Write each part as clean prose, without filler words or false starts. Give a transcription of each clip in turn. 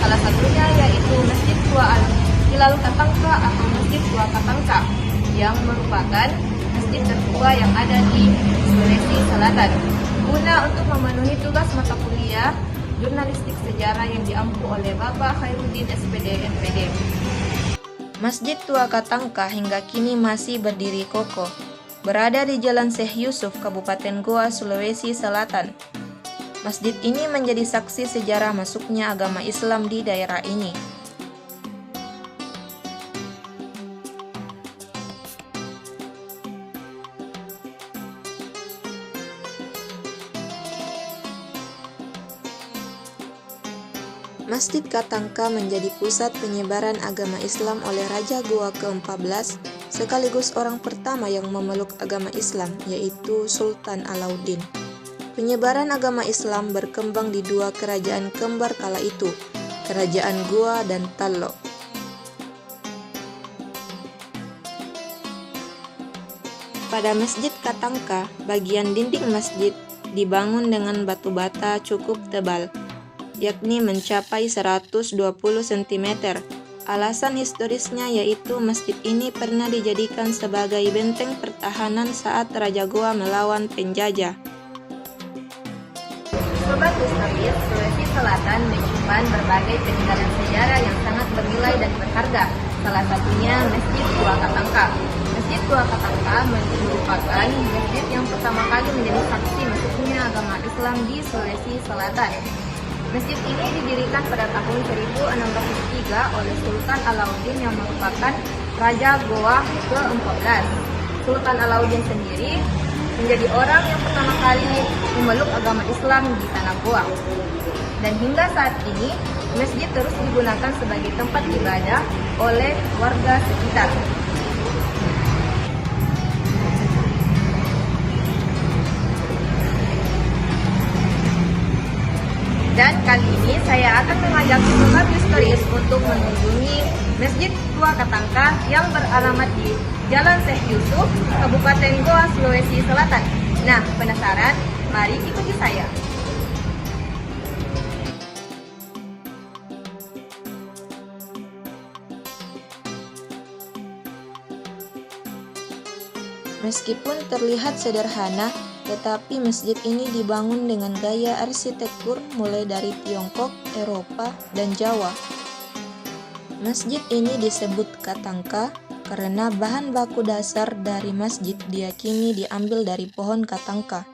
Salah satunya yaitu Masjid Tua Al-Hilal Katangka atau Masjid Tua Katangka yang merupakan masjid tertua yang ada di Sulawesi Selatan. Guna untuk memenuhi tugas mata kuliah jurnalistik sejarah yang diampu oleh Bapak Khairuddin SPD MPD. Masjid Tua Katangka hingga kini masih berdiri kokoh, berada di Jalan Syekh Yusuf, Kabupaten Goa, Sulawesi Selatan. Masjid ini menjadi saksi sejarah masuknya agama Islam di daerah ini. Masjid Katangka menjadi pusat penyebaran agama Islam oleh Raja Goa ke-14 sekaligus orang pertama yang memeluk agama Islam, yaitu Sultan Alauddin. Penyebaran agama Islam berkembang di dua kerajaan kembar kala itu, Kerajaan Goa dan Tallo. Pada Masjid Katangka, bagian dinding masjid dibangun dengan batu bata cukup tebal, yakni mencapai 120 cm. Alasan historisnya yaitu masjid ini pernah dijadikan sebagai benteng pertahanan saat Raja Goa melawan penjajah. Sobat Historis, Sulawesi Selatan menyimpan berbagai peninggalan sejarah yang sangat bernilai dan berharga. Salah satunya Masjid Tua Katangka. Masjid Tua Katangka merupakan masjid yang pertama kali menjadi saksi masuknya agama Islam di Sulawesi Selatan. Masjid ini didirikan pada tahun 1603 oleh Sultan Alauddin yang merupakan Raja Goa ke-14. Sultan Alauddin sendiri menjadi orang yang pertama kali memeluk agama Islam di tanah Goa. Dan hingga saat ini, masjid terus digunakan sebagai tempat ibadah oleh warga sekitar. Dan kali ini saya akan mengajak Sobat Historis untuk mengunjungi Masjid Tua Katangka yang beralamat di Jalan Syekh Yusuf, Kabupaten Goa, Sulawesi Selatan. Nah, penasaran? Mari ikuti saya. Meskipun terlihat sederhana, tetapi masjid ini dibangun dengan gaya arsitektur mulai dari Tiongkok, Eropa, dan Jawa. Masjid ini disebut Katangka karena bahan baku dasar dari masjid diyakini diambil dari pohon katangka.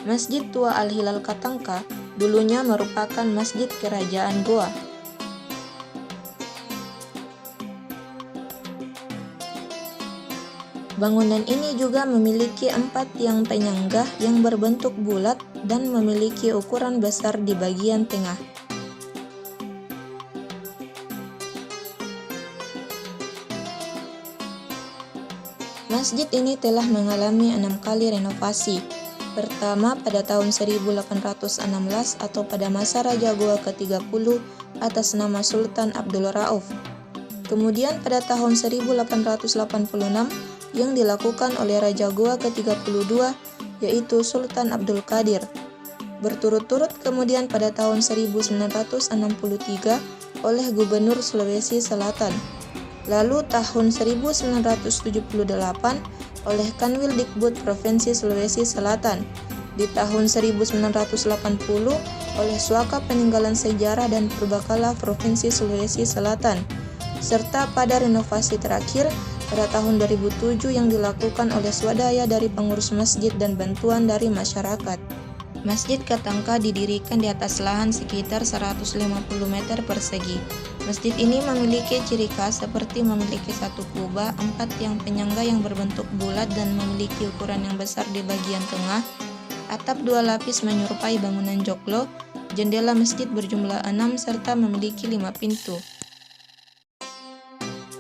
Masjid Tua Al-Hilal Katangka dulunya merupakan masjid kerajaan Goa. Bangunan ini juga memiliki 4 tiang penyangga yang berbentuk bulat dan memiliki ukuran besar di bagian tengah. Masjid ini telah mengalami 6 kali renovasi. Pertama pada tahun 1816 atau pada masa Raja Goa ke-30 atas nama Sultan Abdul Rauf. Kemudian pada tahun 1886 yang dilakukan oleh Raja Goa ke-32 yaitu Sultan Abdul Qadir. Berturut-turut kemudian pada tahun 1963 oleh Gubernur Sulawesi Selatan. Lalu tahun 1978 oleh Kanwil Dikbud Provinsi Sulawesi Selatan. Di tahun 1980 oleh Suaka Peninggalan Sejarah dan Purbakala Provinsi Sulawesi Selatan. Serta pada renovasi terakhir pada tahun 2007 yang dilakukan oleh swadaya dari pengurus masjid dan bantuan dari masyarakat. Masjid Katangka didirikan di atas lahan sekitar 150 meter persegi. Masjid ini memiliki ciri khas seperti memiliki satu kubah, 4 tiang penyangga yang berbentuk bulat dan memiliki ukuran yang besar di bagian tengah, atap 2 lapis menyerupai bangunan joglo, jendela masjid berjumlah 6 serta memiliki 5 pintu.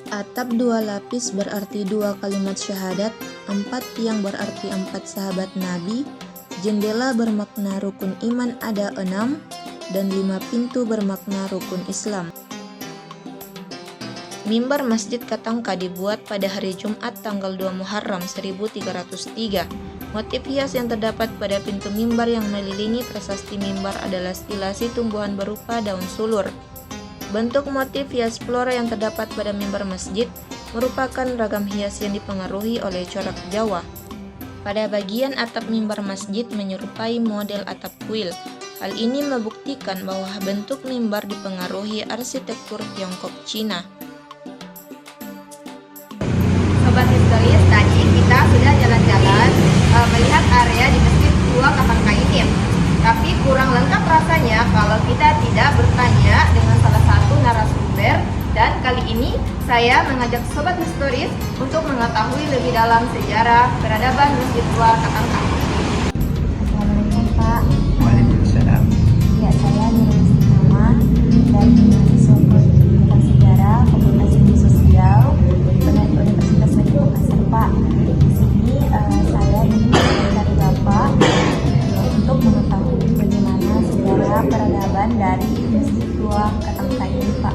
Atap 2 lapis berarti 2 kalimat syahadat, 4 tiang berarti 4 sahabat Nabi, jendela bermakna rukun iman ada 6, dan 5 pintu bermakna rukun Islam. Mimbar Masjid Katangka dibuat pada hari Jumat tanggal 2 Muharram 1303. Motif hias yang terdapat pada pintu mimbar yang melilingi prasasti mimbar adalah stilasi tumbuhan berupa daun sulur. Bentuk motif hias flora yang terdapat pada mimbar masjid merupakan ragam hias yang dipengaruhi oleh corak Jawa. Pada bagian atap mimbar masjid menyerupai model atap kuil. Hal ini membuktikan bahwa bentuk mimbar dipengaruhi arsitektur Tiongkok Cina. Sobat Historis, tadi kita sudah jalan-jalan melihat area di Masjid Tua Katangka ini. Tapi kurang lengkap rasanya kalau kita tidak bertanya dengan salah satu narasumber. Dan kali ini saya mengajak Sobat Historis untuk mengetahui lebih dalam sejarah peradaban Masjid Tua Katangka. Assalamualaikum Pak. Waalaikumsalam. Ya, saya Nurul Nama dari mahasiswa Fakultas Sejarah Fakultas Ilmu Sosial Universitas Negeri Makassar Pak. Di sini saya ingin dari Bapak untuk mengetahui bagaimana sejarah peradaban dari Masjid Tua Katangka ini Pak.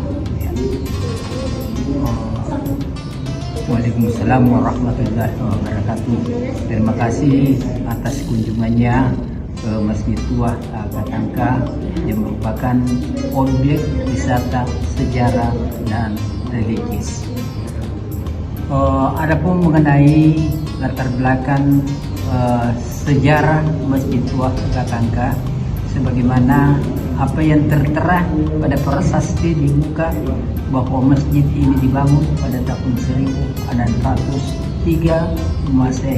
Waalaikumsalam warahmatullahi wabarakatuh. Terima kasih atas kunjungannya ke Masjid Tua Katangka yang merupakan objek wisata sejarah dan religius. Adapun mengenai latar belakang sejarah Masjid Tua Katangka, sebagaimana apa yang tertera pada prasasti di muka bahwa masjid ini dibangun pada tahun 1603 Masehi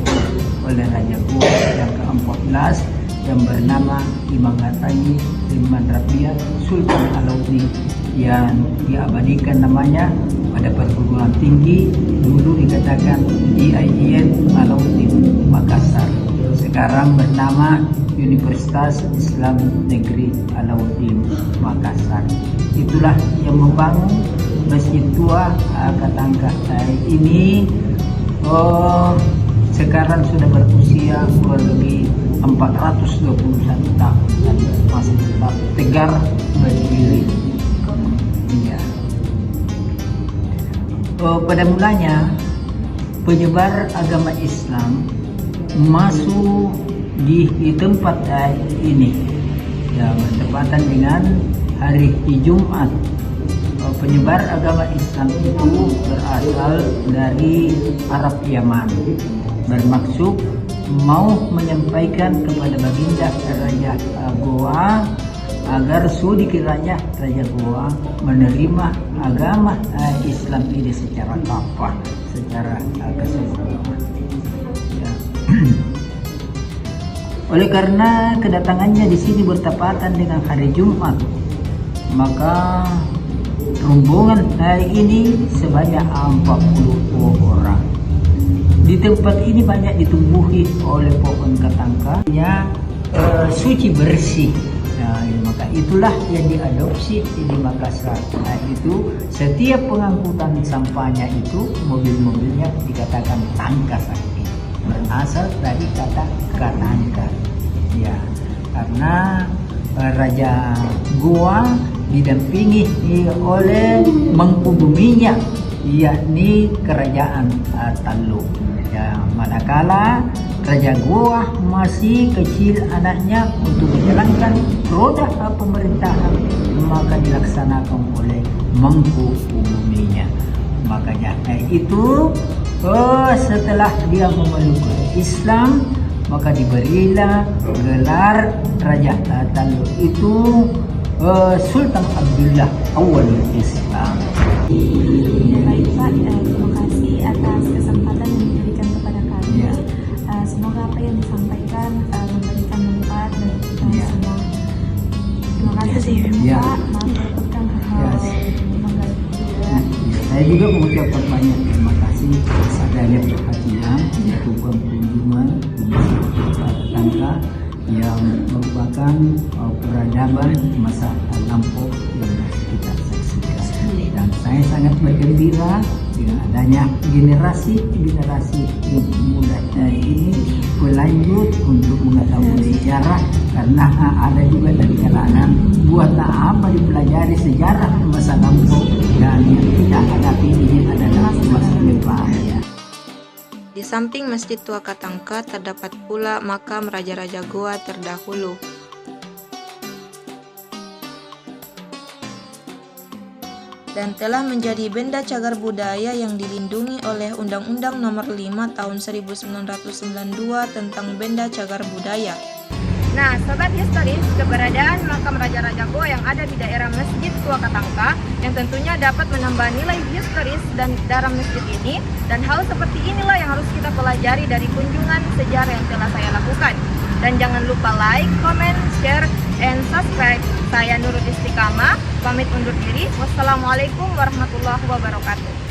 oleh Raja Goa yang ke-14 yang bernama Imam Atangi Liman Rabiah Sultan Alauddin, yang diabadikan namanya pada perguruan tinggi dulu dikatakan IAIN Alauddin Makassar, sekarang bernama Universitas Islam Negeri Alauddin Makassar. Itulah yang membangun Masjid Tua Katangka ini. Sekarang sudah berusia kurang lebih 421 tahun dan masih tetap tegar berdiri. Ya. Pada mulanya penyebar agama Islam masuk di tempat ini, ya, bertepatan dengan hari Jumat. Penyebar agama Islam itu berasal dari Arab Yaman, bermaksud mau menyampaikan kepada baginda Raja Goa agar sudi kiranya Raja Goa menerima agama Islam ini secara kafah, secara keseluruhan. Ya. Oleh karena kedatangannya di sini bertepatan dengan hari Jumat, maka rombongan hari ini sebanyak 40 orang. Di tempat ini banyak ditumbuhi oleh pohon katangka yang suci bersih. Nah, maka itulah yang diadopsi di Makassar. Nah, itu setiap pengangkutan sampahnya itu mobil-mobilnya dikatakan tangka sakti, berasal dari kata katangka. Ya, karena Raja Goa didampingi oleh mangku buminya, yakni kerajaan Taluk. Ya, manakala Raja Goa masih kecil anaknya untuk menjalankan roda pemerintahan, maka dilaksanakan oleh mangku buminya. Makanya itu setelah dia memeluk Islam, maka diberilah gelar Raja Taluk itu Sultan Abdullah Awalul Islam. Baik Pak, terima kasih atas kesempatan yang diberikan kepada kami. Ya. Semoga apa yang disampaikan memberikan manfaat bagi kita Ya. semua. Terima kasih sebelumnya Ya. Pak, maaf melakukan hal-hal mengganggu juga. Saya juga mengucapkan banyak terima kasih atas adanya perhatian melakukan kunjungan ke Masjid Tua Katangka yang merupakan peradaban masa lampau yang kita saksikan. Dan saya sangat bergembira dengan adanya generasi yang muda ini berlanjut untuk mengetahui sejarah, karena ada juga dari kalangan buat apa dipelajari sejarah masa lampau dan yang kita hadapi ini adalah masa depan. Ya. Di samping Masjid Tua Katangka terdapat pula makam Raja-Raja Goa terdahulu. dan telah menjadi benda cagar budaya yang dilindungi oleh Undang-Undang Nomor 5 Tahun 1992 tentang benda cagar budaya. Nah, Sobat Historis, keberadaan makam Raja-Raja Goa yang ada di daerah Masjid Tua Katangka yang tentunya dapat menambah nilai historis dan dalam masjid ini, dan hal seperti inilah yang harus kita pelajari dari kunjungan sejarah yang telah saya lakukan. Dan jangan lupa like, comment, share, and subscribe. Saya Nurul Istiqamah, pamit undur diri. Wassalamualaikum warahmatullahi wabarakatuh.